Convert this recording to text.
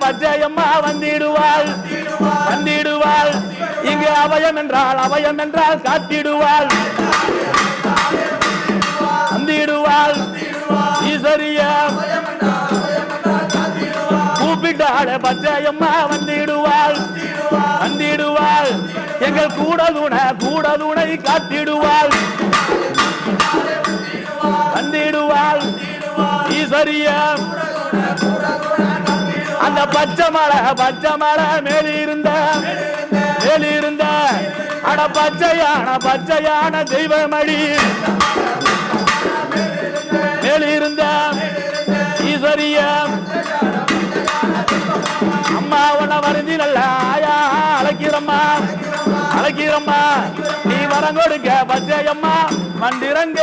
பச்சையம்மா வந்திடுவாள் வந்திடுவாள் இங்கு அபயம் என்றால் காத்திடுவாள் வந்திடுவாள் ஈஸ்வரிய கூப்பிட்டாள பச்சையம்மா வந்திடுவாள் வந்திடுவாள் எங்கள் கூட துணை காத்திடுவாள் வந்திடுவாள் ஈஸ்வரிய அந்த பச்சை மலை மேலிருந்த அட பச்சையான தெய்வமடி மேலிருந்த ஈஸ்வரிய அம்மா உன்ன வருந்தி நல்ல ஆயா அழைக்கிறம்மா நீ வரம் கொடுக்க பச்சையம்மா மண்டிரங்க